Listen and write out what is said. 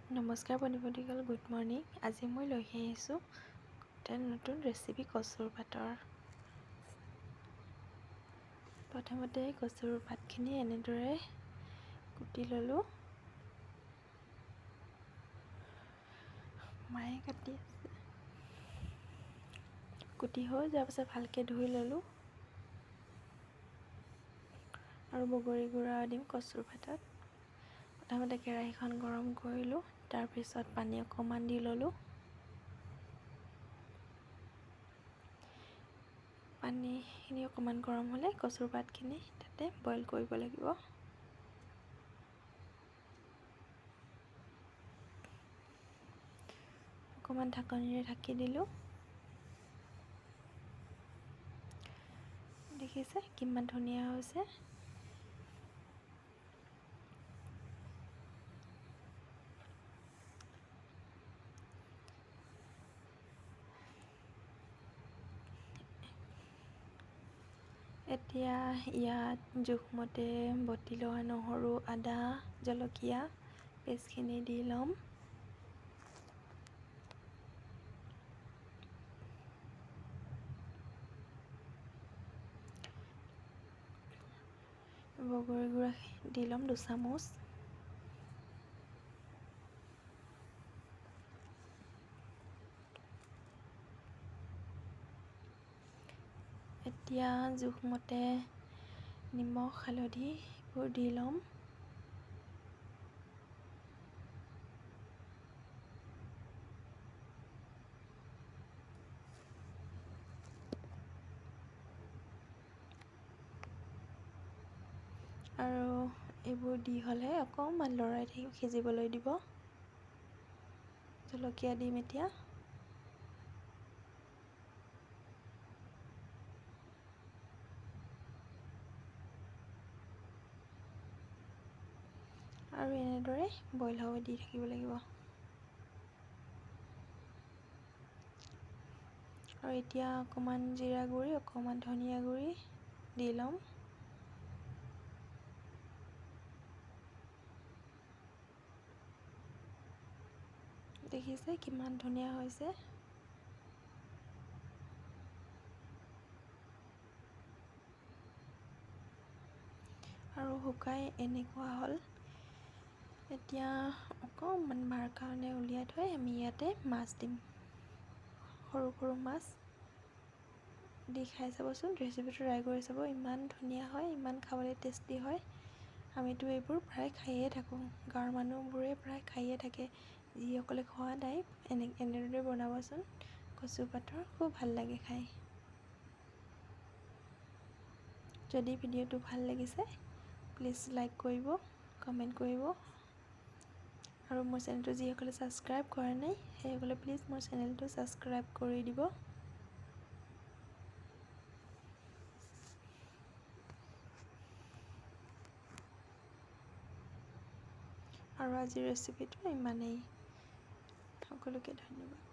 নমস্কাৰ বন্ধুসকল, good morning. আজি মই লৈ আহিছোঁ এটা নতুন ৰেচিপি কচুৰ পাতৰ। প্ৰথমতে কচুৰ পাতখিনি এনেদৰে কুটি ল'লোঁ। মায়ে কাটি আছে। কুটি হৈ যোৱাৰ পাছত ভালকৈ ধুই ল'লোঁ আৰু বগৰী গুড়া দিম কচুৰ পাতত। প্ৰথমতে কেৰাহীখন গৰম কৰিলোঁ, তাৰপিছত পানী অকণমান দি ল'লোঁ। পানীখিনি অকণমান গৰম হ'লে কচুৰ পাতখিনি তাতে বইল কৰিব লাগিব। অকণমান ঢাকনিৰে ঢাকি দিলোঁ। দেখিছে কিমান ধুনীয়া হৈছে। এতিয়া ইয়াত জোখমতে বটি লোৱা নহৰু, আদা, জলকীয়া পেষ্টখিনি দি ল'ম। বগৰী গুড়া দি ল'ম 2 চামুচ। এতিয়া জোখমতে নিমখ, হালধিবোৰ দি ল'ম। আৰু এইবোৰ দি হ'লে অকণমান লৰাই সিজিবলৈ দিব। জলকীয়া দিম এতিয়া। আৰু এনেদৰে বইল হ'ব দি থাকিব লাগিব। আৰু এতিয়া অকণমান জিৰা গুড়ি, অকণমান ধনিয়া গুড়ি দি ল'ম। দেখিছে কিমান ধুনীয়া হৈছে। আৰু শুকাই এনেকুৱা হ'ল। এতিয়া অকণমান মাৰ কাৰণে উলিয়াই থৈ আমি ইয়াতে মাছ দিম। সৰু সৰু মাছ দি খাই চাবচোন, ৰেচিপিটো ট্ৰাই কৰি চাব। ইমান ধুনীয়া হয়, ইমান খাবলৈ টেষ্টি হয়। আমিতো এইবোৰ প্ৰায় খায়ে থাকোঁ, গাঁৱৰ মানুহবোৰে প্ৰায় খায়ে থাকে। যিসকলে খোৱা নাই এনেদৰে বনাবচোন। কচু পাতৰ খুব ভাল লাগে খাই। যদি ভিডিঅ'টো ভাল লাগিছে প্লিজ লাইক কৰিব, কমেণ্ট কৰিব। আৰু মোৰ চেনেলটো যিসকলে ছাবস্ক্ৰাইব কৰা নাই সেইসকলে প্লিজ মোৰ চেনেলটো ছাবস্ক্ৰাইব কৰি দিব। আৰু আজিৰ ৰেচিপিটো ইমানেই। সকলোকে ধন্যবাদ।